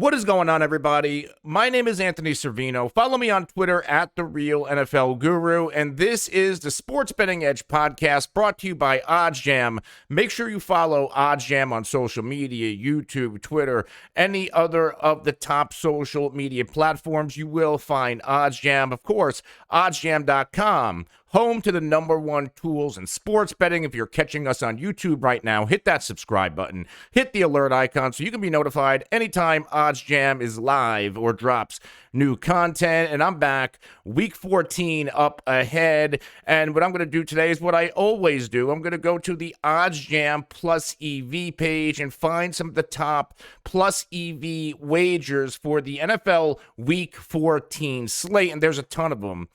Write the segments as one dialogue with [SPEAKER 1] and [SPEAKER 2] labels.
[SPEAKER 1] What is going on, everybody? My name is Anthony Servino. Follow me on Twitter at The Real NFL Guru, and this is the Sports Betting Edge podcast brought to you by OddsJam. Make sure you follow OddsJam on social media, YouTube, Twitter, any other of the top social media platforms. You will find OddsJam. Of course, OddsJam.com. Home to the number one tools in sports betting. If you're catching us on YouTube right now, hit that subscribe button, hit the alert icon so you can be notified anytime OddsJam is live or drops new content. And I'm back, week 14 up ahead. And what I'm going to do today is what I always do. I'm going to go to the OddsJam Plus EV page and find some of the top Plus EV wagers for the NFL week 14 slate. And there's a ton of them.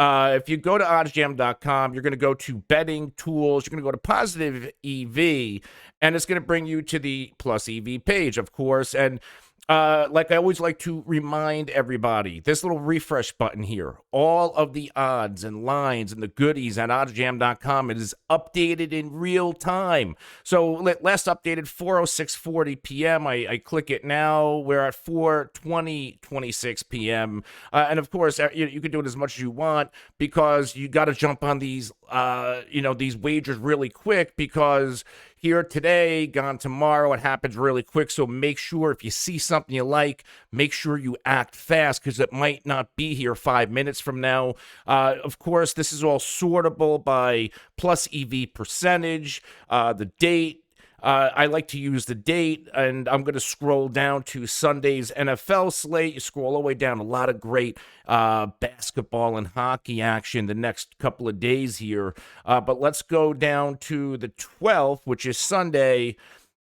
[SPEAKER 1] If you go to oddsjam.com, you're going to go to betting tools. You're going to go to positive EV, and it's going to bring you to the Plus EV page, of course. And like I always like to remind everybody, this little refresh button here, all of the odds and lines and the goodies at oddsjam.com, it is updated in real time. So last updated 4:06:40 p.m. I click it now. We're at 4:26 p.m. And of course, you can do it as much as you want because you got to jump on these these wagers really quick because here today, gone tomorrow. It happens really quick. So make sure if you see something you like, make sure you act fast because it might not be here 5 minutes from now. Of course, this is all sortable by Plus EV percentage, the date. I like to use the date, and I'm going to scroll down to Sunday's NFL slate. You scroll all the way down, a lot of great basketball and hockey action the next couple of days here. But let's go down to the 12th, which is Sunday,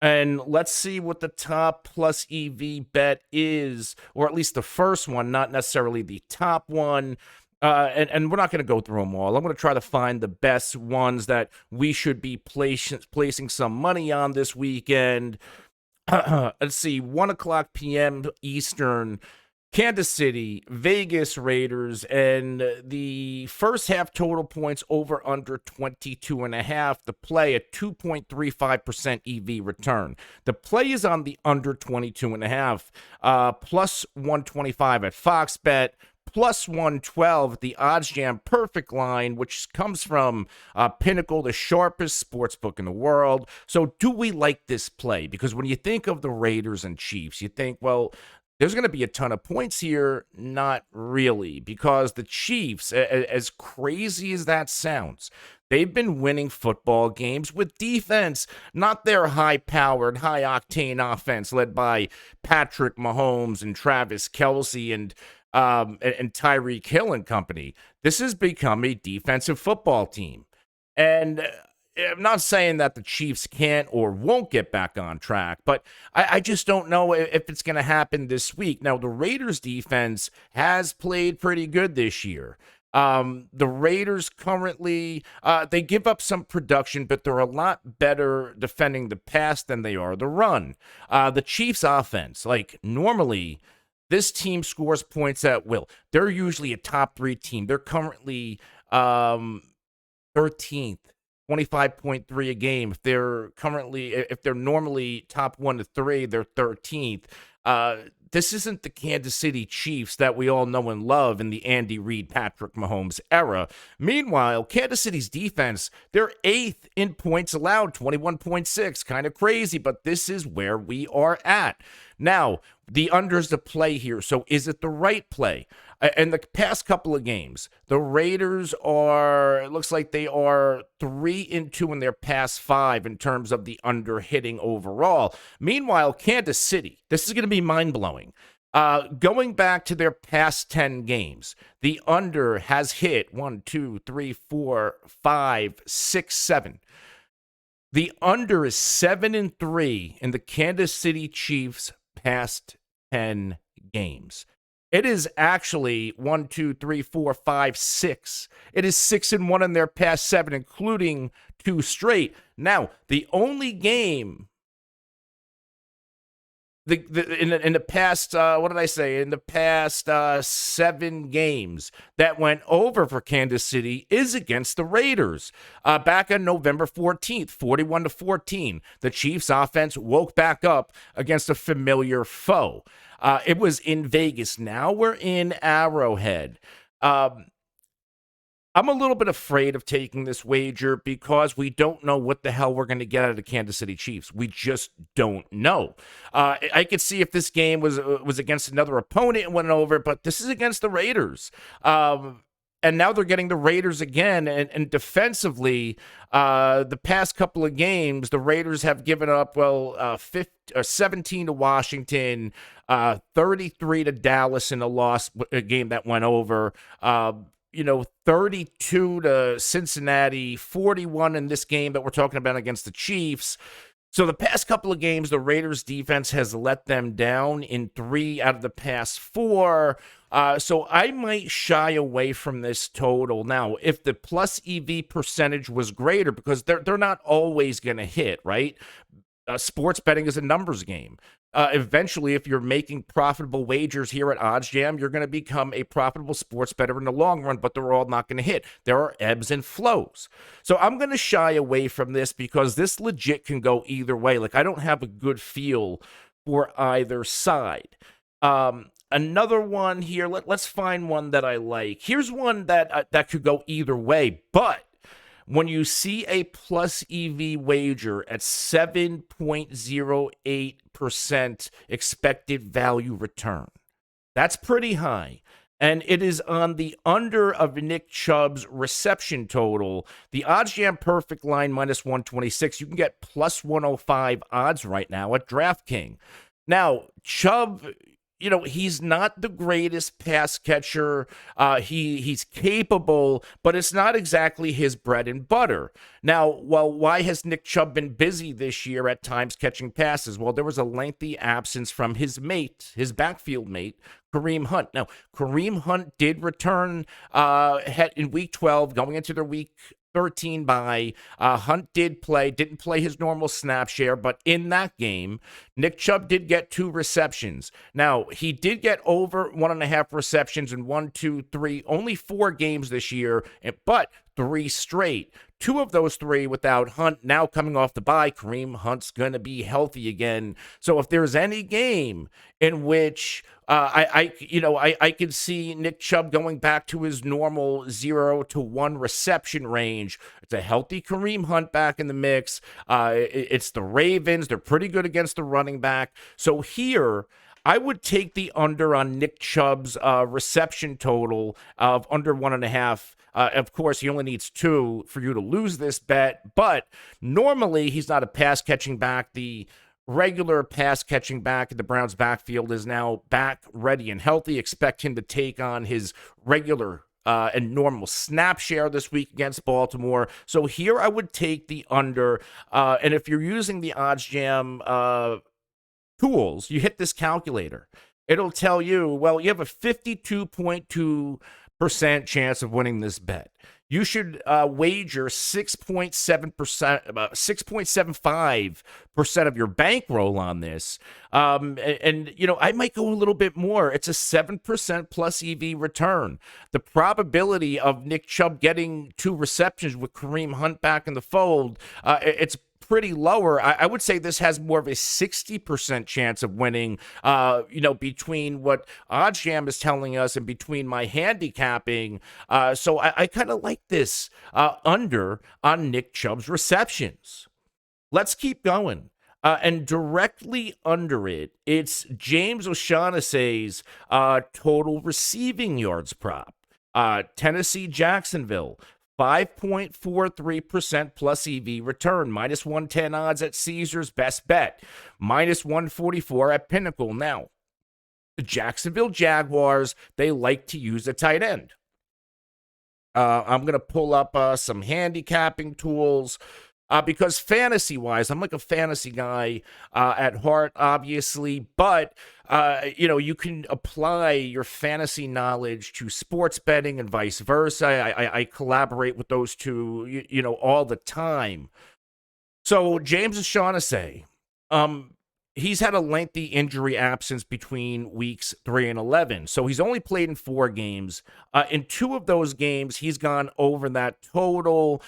[SPEAKER 1] and let's see what the top Plus EV bet is, or at least the first one, not necessarily the top one. And we're not going to go through them all. I'm going to try to find the best ones that we should be placing some money on this weekend. Let's see, 1 o'clock p.m. Eastern, Kansas City, Vegas Raiders, and the first half total points over under 22.5. The play at 2.35% EV return. The play is on the under 22.5, plus 125 at Fox Bet. Plus 112, the OddsJam perfect line, which comes from Pinnacle, the sharpest sports book in the world. So do we like this play? Because when you think of the Raiders and Chiefs, you think, well, there's going to be a ton of points here. Not really, because the Chiefs, as crazy as that sounds, they've been winning football games with defense, not their high-powered, high-octane offense led by Patrick Mahomes and Travis Kelce and Tyreek Hill and company. This has become a defensive football team. And I'm not saying that the Chiefs can't or won't get back on track, but I just don't know if it's going to happen this week. Now, the Raiders defense has played pretty good this year. The Raiders currently, they give up some production, but they're a lot better defending the pass than they are the run. The Chiefs offense, like normally, this team scores points at will. They're usually a top 3 team. They're currently 13th, 25.3 a game. If they're normally top 1 to 3, they're 13th. This isn't the Kansas City Chiefs that we all know and love in the Andy Reid, Patrick Mahomes era. Meanwhile, Kansas City's defense, they're 8th in points allowed, 21.6. Kind of crazy, but this is where we are at. Now, the under's the play here, so is it the right play? In the past couple of games, the Raiders it looks like they are 3-2 in their past 5 in terms of the under hitting overall. Meanwhile, Kansas City, this is going to be mind-blowing. Going back to their past 10 games, the under has hit 1, 2, 3, 4, 5, 6, 7. The under is 7-3 in the Kansas City Chiefs' past 10 games. It is actually 1, 2, 3, 4, 5, 6. It is 6-1 in their past 7, including 2 straight. Now, the only game in the past, what did I say? In the past 7 games that went over for Kansas City is against the Raiders. Back on November 14th, 41-14, the Chiefs offense woke back up against a familiar foe. It was in Vegas. Now we're in Arrowhead. I'm a little bit afraid of taking this wager because we don't know what the hell we're going to get out of the Kansas City Chiefs. We just don't know. I could see if this game was against another opponent and went over, but this is against the Raiders. And now they're getting the Raiders again. And defensively, the past couple of games, the Raiders have given up, 17 to Washington, 33 to Dallas in a game that went over. 32 to Cincinnati, 41 in this game that we're talking about against the Chiefs. So the past couple of games, the Raiders defense has let them down in 3 out of the past 4. So I might shy away from this total. Now, if the plus EV percentage was greater, because they're not always going to hit, right? Sports betting is a numbers game. Eventually, if you're making profitable wagers here at OddsJam, you're going to become a profitable sports bettor in the long run, but they're all not going to hit. There are ebbs and flows. So I'm going to shy away from this because this legit can go either way. Like, I don't have a good feel for either side. Another one here, let's find one that I like. Here's one that could go either way, but when you see a plus EV wager at 7.08% expected value return, that's pretty high. And it is on the under of Nick Chubb's reception total. The OddsJam perfect line minus 126. You can get plus 105 odds right now at DraftKings. Now, Chubb, he's not the greatest pass catcher. He's capable, but it's not exactly his bread and butter. Now, why has Nick Chubb been busy this year at times catching passes? Well, there was a lengthy absence from his backfield mate, Kareem Hunt. Now, Kareem Hunt did return in Week 12, going into their Week 13 bye. Hunt didn't play his normal snap share, but in that game, Nick Chubb did get 2 receptions. Now, he did get over 1.5 receptions in only 4 games this year, but 3 straight. 2 of those 3 without Hunt. Now coming off the bye, Kareem Hunt's going to be healthy again. So if there's any game in which I could see Nick Chubb going back to his normal 0 to 1 reception range. It's a healthy Kareem Hunt back in the mix. It's the Ravens. They're pretty good against the running back. So here, I would take the under on Nick Chubb's reception total of under 1.5. Of course, he only needs 2 for you to lose this bet, but normally he's not a pass-catching back. The regular pass-catching back in the Browns' backfield is now back, ready, and healthy. Expect him to take on his regular and normal snap share this week against Baltimore. So here I would take the under. And if you're using the OddsJam tools, you hit this calculator. It'll tell you, you have a 52.2% chance of winning this bet. You should wager 6.75% of your bankroll on this. I might go a little bit more. It's a 7% plus EV return. The probability of Nick Chubb getting 2 receptions with Kareem Hunt back in the fold, it's pretty lower. I would say this has more of a 60% chance of winning, between what OddsJam is telling us and between my handicapping. So I kind of like this under on Nick Chubb's receptions. Let's keep going. And directly under it, it's James O'Shaughnessy's total receiving yards prop. Tennessee, Jacksonville. 5.43% plus EV return, minus 110 odds at Caesars Best Bet, minus 144 at Pinnacle. Now, the Jacksonville Jaguars, they like to use a tight end. I'm going to pull up some handicapping tools. Because fantasy-wise, I'm like a fantasy guy at heart, obviously, but, you can apply your fantasy knowledge to sports betting and vice versa. I collaborate with those two, all the time. So James O'Shaughnessy, he's had a lengthy injury absence between weeks 3 and 11. So he's only played in 4 games. In 2 of those games, he's gone over that total.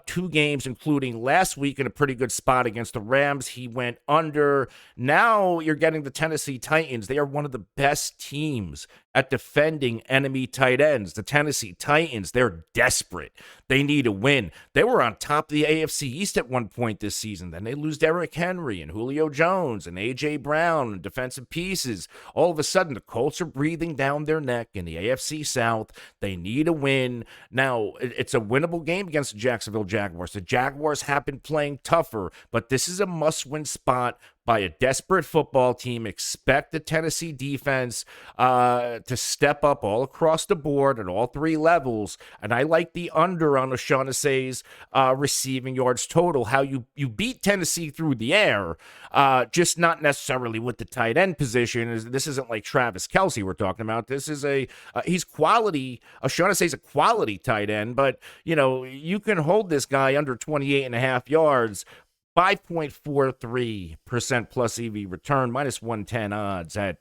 [SPEAKER 1] 2 games, including last week in a pretty good spot against the Rams, he went under. Now you're getting the Tennessee Titans. They are one of the best teams at defending enemy tight ends. The Tennessee Titans, they're desperate. They need a win. They were on top of the AFC East at one point this season. Then they lose Derrick Henry and Julio Jones and A.J. Brown and defensive pieces. All of a sudden, the Colts are breathing down their neck in the AFC South. They need a win. Now, it's a winnable game against the Jacksonville Jaguars. The Jaguars have been playing tougher, but this is a must-win spot by a desperate football team. Expect the Tennessee defense to step up all across the board at all 3 levels. And I like the under on O'Shaughnessy's receiving yards total. How you beat Tennessee through the air, just not necessarily with the tight end position. This isn't like Travis Kelce we're talking about. This is he's quality. O'Shaughnessy's a quality tight end, but you can hold this guy under 28.5 yards. 5.43% plus EV return, minus 110 odds at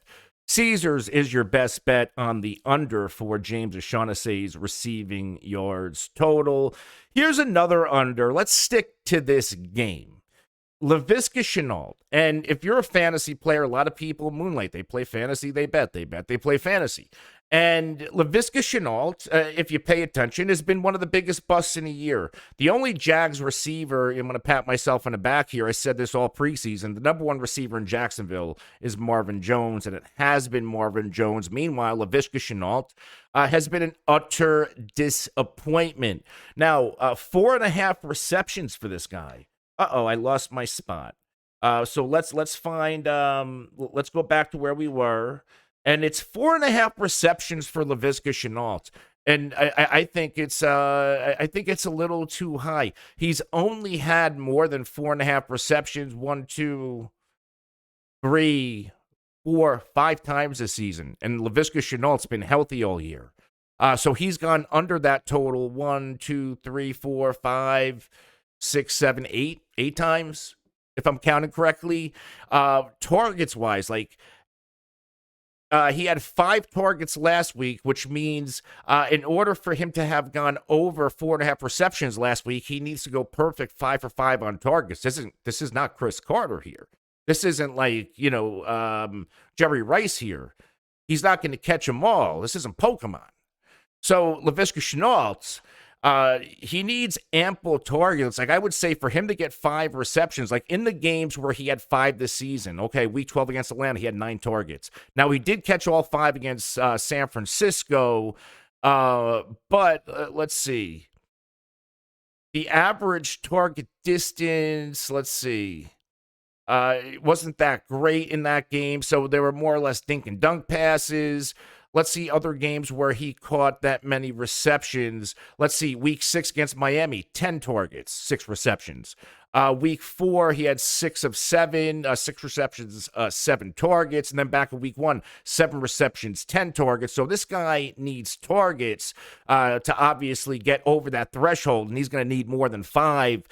[SPEAKER 1] Caesars is your best bet on the under for James O'Shaughnessy's receiving yards total. Here's another under. Let's stick to this game. Laviska Shenault. And if you're a fantasy player, a lot of people moonlight. They play fantasy, they bet. They play fantasy. And Laviska Shenault, if you pay attention, has been one of the biggest busts in a year. The only Jags receiver, I'm going to pat myself on the back here, I said this all preseason, the number 1 receiver in Jacksonville is Marvin Jones, and it has been Marvin Jones. Meanwhile, Laviska Shenault has been an utter disappointment. Now, 4.5 receptions for this guy. I lost my spot. So let's find, let's go back to where we were. And it's 4.5 receptions for Laviska Shenault. And I think it's a little too high. He's only had more than 4.5 receptions 1, 2, 3, 4, 5 times this season. And Laviska Shenault's been healthy all year. So he's gone under that total 1, 2, 3, 4, 5, 6, 7, 8 times, if I'm counting correctly. Targets wise, he had 5 targets last week, which means in order for him to have gone over 4.5 receptions last week, he needs to go perfect 5 for 5 on targets. This is not Chris Carter here. This isn't like, Jerry Rice here. He's not going to catch them all. This isn't Pokemon. So Laviska Shenault, he needs ample targets. I would say for him to get 5 receptions, in the games where he had 5 this season, okay, week 12 against Atlanta, he had 9 targets. Now, he did catch all 5 against San Francisco, but let's see. The average target distance, let's see. It wasn't that great in that game, so there were more or less dink and dunk passes. Let's see other games where he caught that many receptions. Let's see, week 6 against Miami, 10 targets, 6 receptions. Week 4, he had 6 of 7, 6 receptions, 7 targets. And then back in week 1, 7 receptions, 10 targets. So this guy needs targets to obviously get over that threshold, and he's going to need more than 5.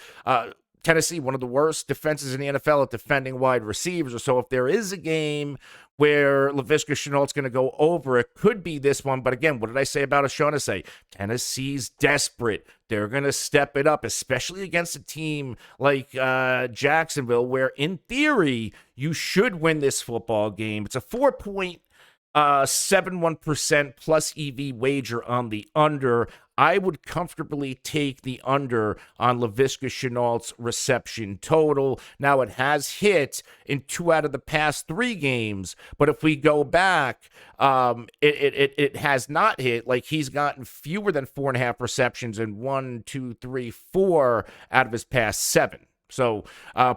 [SPEAKER 1] Tennessee, one of the worst defenses in the NFL at defending wide receivers. So if there is a game where Laviska Shenault's going to go over, it could be this one. But again, what did I say about O'Shaughnessy? Tennessee's desperate. They're going to step it up, especially against a team like Jacksonville, where in theory you should win this football game. It's a 4.71% plus EV wager on the under. I would comfortably take the under on Laviska Shenault's reception total. Now, it has hit in 2 out of the past 3 games, but if we go back, it has not hit. He's gotten fewer than 4.5 receptions in 1, 2, 3, 4 out of his past 7. So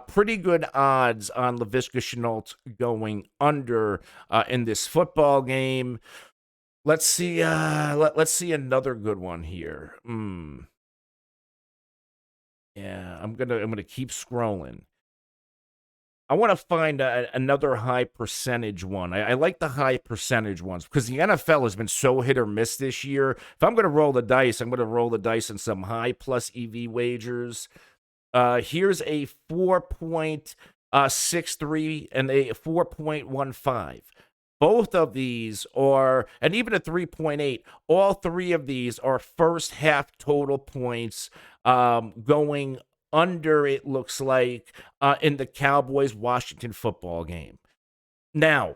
[SPEAKER 1] pretty good odds on Laviska Shenault going under in this football game. Let's see. Let's see another good one here. Yeah, I'm gonna keep scrolling. I want to find another high percentage one. I like the high percentage ones because the NFL has been so hit or miss this year. If I'm gonna roll the dice, I'm gonna roll the dice on some high plus EV wagers. Here's a 4.5 6.3 and a 4.15. Both of these are, and even a 3.8, all three of these are first half total points going under, it looks like, in the Cowboys Washington football game. Now,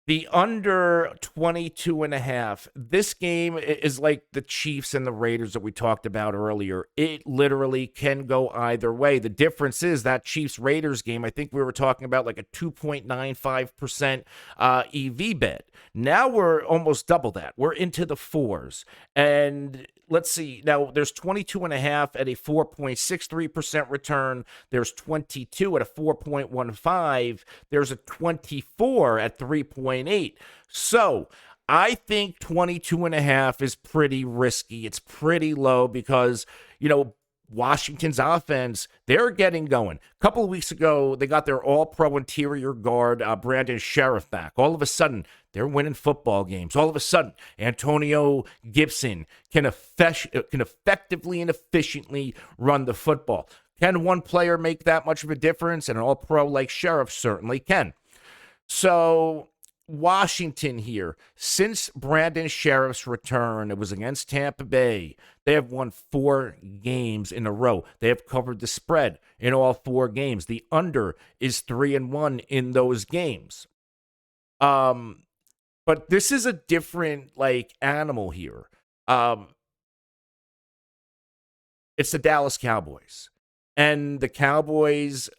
[SPEAKER 1] the under 22.5. This game is like the Chiefs and the Raiders that we talked about earlier. It literally can go either way. The difference is that Chiefs Raiders game, I think we were talking about like a 2.95% EV bet. Now we're almost double that. We're into the fours. And let's see. Now there's 22.5 at a 4.63% return. There's 22 at a 4.15. There's a 24 at 3.8. So I think 22.5 is pretty risky. It's pretty low because, Washington's offense, they're getting going. A couple of weeks ago, they got their all-pro interior guard, Brandon Sheriff, back. All of a sudden, they're winning football games. All of a sudden, Antonio Gibson can effectively and efficiently run the football. Can one player make that much of a difference? And an all-pro like Sheriff certainly can. So Washington here, since Brandon Sheriff's return, it was against Tampa Bay. They have won 4 games in a row. They have covered the spread in all 4 games. The under is 3-1 in those games. But this is a different animal here. It's the Dallas Cowboys. And the Cowboys,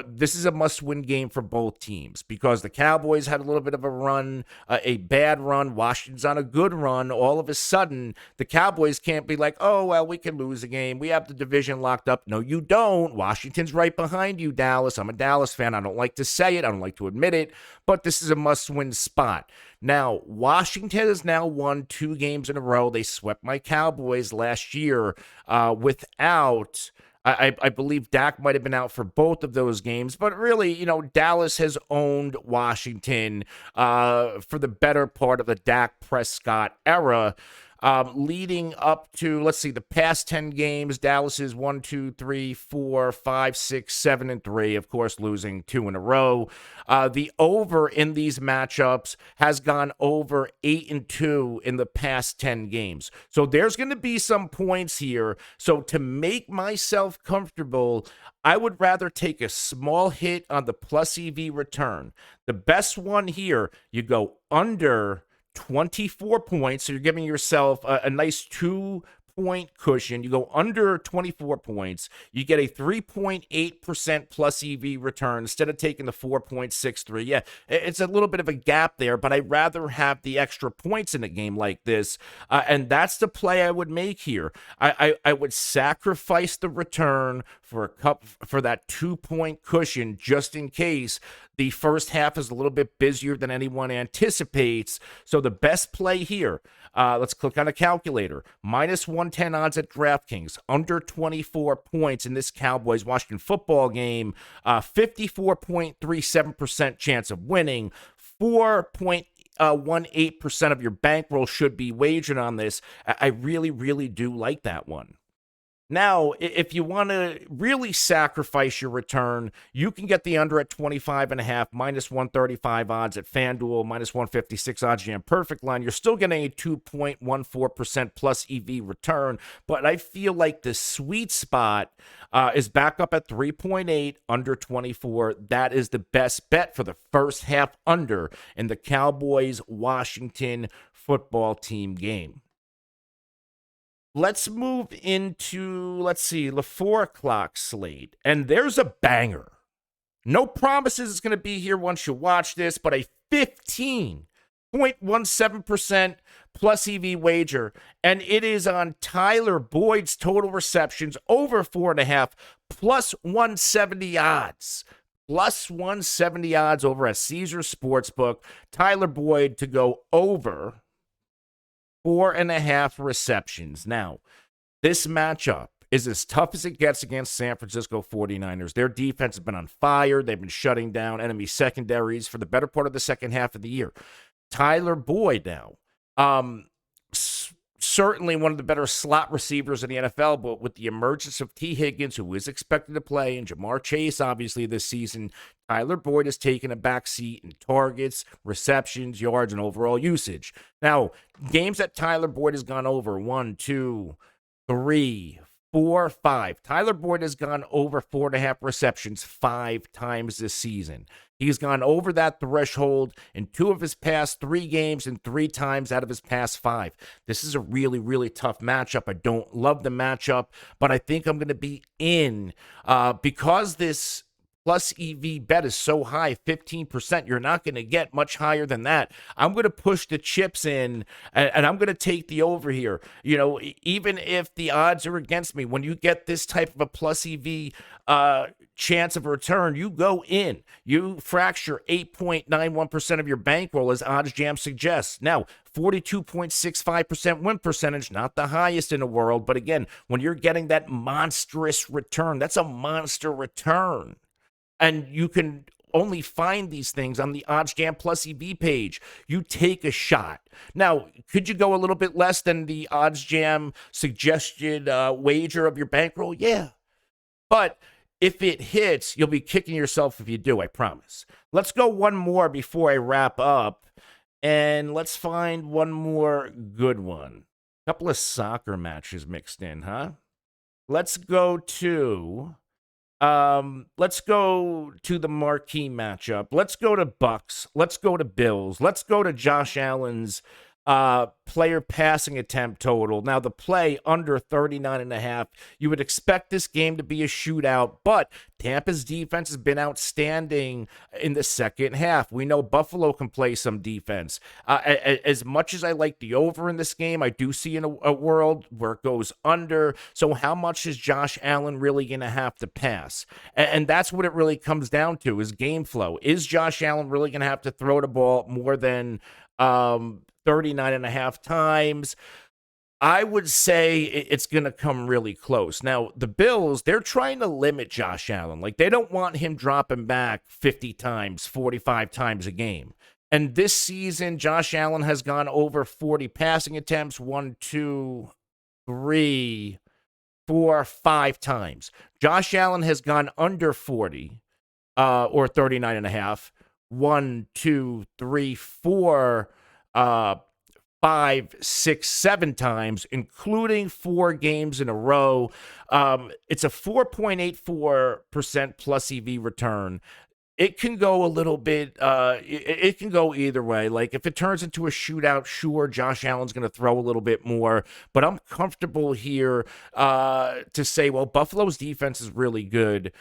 [SPEAKER 1] this is a must-win game for both teams because the Cowboys had a little bit of a run, a bad run. Washington's on a good run. All of a sudden, the Cowboys can't be like, oh, well, we can lose a game. We have the division locked up. No, you don't. Washington's right behind you, Dallas. I'm a Dallas fan. I don't like to say it. I don't like to admit it, but this is a must-win spot. Now, Washington has now won 2 games in a row. They swept my Cowboys last year without... I believe Dak might have been out for both of those games, but really, Dallas has owned Washington for the better part of the Dak Prescott era. Leading up to, let's see, the past 10 games, Dallas is 1, 2, 3, 4, 5, 6, 7, and 3, of course, losing 2 in a row. The over in these matchups has gone over 8 and 2 in the past 10 games. So there's going to be some points here. So to make myself comfortable, I would rather take a small hit on the plus EV return. The best one here, you go under 24 points, so you're giving yourself a nice 2-point cushion. You go under 24 points, you get a 3.8% plus EV return instead of taking the 4.63. Yeah, it's a little bit of a gap there, but I'd rather have the extra points in a game like this, and that's the play I would make here. I would sacrifice the return for that 2-point cushion just in case the first half is a little bit busier than anyone anticipates. So the best play here, let's click on a calculator. Minus 110 odds at DraftKings, under 24 points in this Cowboys-Washington football game, 54.37% chance of winning, 4.18% of your bankroll should be wagered on this. I really, really do like that one. Now, if you want to really sacrifice your return, you can get the under at 25.5, minus 135 odds at FanDuel, minus 156 OddsJam perfect line. You're still getting a 2.14% plus EV return, but I feel like the sweet spot is back up at 3.8, under 24. That is the best bet for the first half under in the Cowboys-Washington football team game. Let's move into, the 4 o'clock slate. And there's a banger. No promises it's going to be here once you watch this, but a 15.17% plus EV wager. And it is on Tyler Boyd's total receptions over 4.5, plus 170 odds. Plus 170 odds over at Caesars Sportsbook. Tyler Boyd to go over 4.5 receptions. Now, this matchup is as tough as it gets against San Francisco 49ers. Their defense has been on fire. They've been shutting down enemy secondaries for the better part of the second half of the year. Tyler Boyd now, certainly one of the better slot receivers in the NFL, but with the emergence of T. Higgins, who is expected to play, and Jamar Chase, obviously, this season, Tyler Boyd has taken a back seat in targets, receptions, yards, and overall usage. Now, games that Tyler Boyd has gone over, 1, 2, 3, 4, 5. Tyler Boyd has gone over 4.5 receptions 5 times this season. He's gone over that threshold in 2 of his past 3 games and 3 times out of his past 5. This is a really, really tough matchup. I don't love the matchup, but I think I'm going to be in because this plus EV bet is so high, 15%. You're not going to get much higher than that. I'm going to push the chips in, and I'm going to take the over here. You know, even if the odds are against me, when you get this type of a plus EV chance of a return, you go in. You fracture 8.91% of your bankroll, as OddsJam suggests. Now, 42.65% win percentage, not the highest in the world, but again, when you're getting that monstrous return, that's a monster return. And you can only find these things on the OddsJam Plus EV page. You take a shot. Now, could you go a little bit less than the OddsJam suggested wager of your bankroll? Yeah. But if it hits, you'll be kicking yourself if you do, I promise. Let's go one more before I wrap up. And let's find one more good one. A couple of soccer matches mixed in, huh? Let's go to the marquee matchup. Let's go to Bucks. Let's go to Bills. Let's go to Josh Allen's player passing attempt total. Now, the play under 39.5. You would expect this game to be a shootout, but Tampa's defense has been outstanding in the second half. We know Buffalo can play some defense. As much as I like the over in this game, I do see in a world where it goes under. So how much is Josh Allen really going to have to pass? And that's what it really comes down to, is game flow. Is Josh Allen really going to have to throw the ball more than 39.5 times? I would say it's going to come really close. Now, the Bills, they're trying to limit Josh Allen. Like, they don't want him dropping back 50 times, 45 times a game. And this season, Josh Allen has gone over 40 passing attempts, 1, 2, 3, 4, 5 times. Josh Allen has gone under 40 or 39.5, 1, 2, 3, 4, 5, 6, 7 times, including 4 games in a row. It's a 4.84% plus EV return. It can go a little bit, it can go either way. Like, if it turns into a shootout, sure, Josh Allen's going to throw a little bit more, but I'm comfortable here to say, well, Buffalo's defense is really good.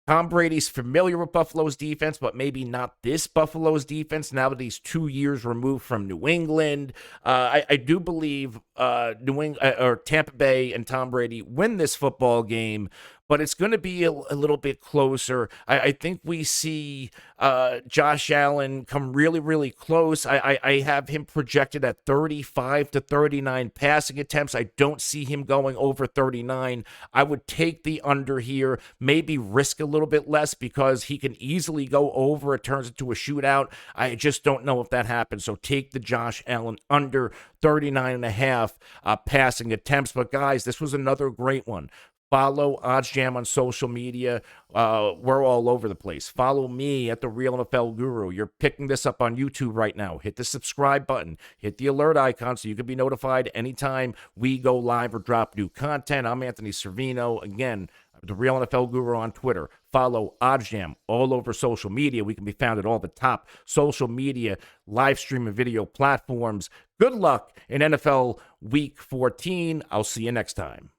[SPEAKER 1] Tom Brady's familiar with Buffalo's defense, but maybe not this Buffalo's defense now that he's 2 years removed from New England. I do believe Tampa Bay and Tom Brady win this football game, but it's going to be a little bit closer. I think we see Josh Allen come really, really close. I have him projected at 35 to 39 passing attempts. I don't see him going over 39. I would take the under here, maybe risk a little bit less because he can easily go over. It turns into a shootout. I just don't know if that happens. So take the Josh Allen under 39.5 passing attempts. But guys, this was another great one. Follow OddsJam on social media. We're all over the place. Follow me at The Real NFL Guru. You're picking this up on YouTube right now. Hit the subscribe button. Hit the alert icon so you can be notified anytime we go live or drop new content. I'm Anthony Servino. Again, The Real NFL Guru on Twitter. Follow OddsJam all over social media. We can be found at all the top social media, live stream and video platforms. Good luck in NFL Week 14. I'll see you next time.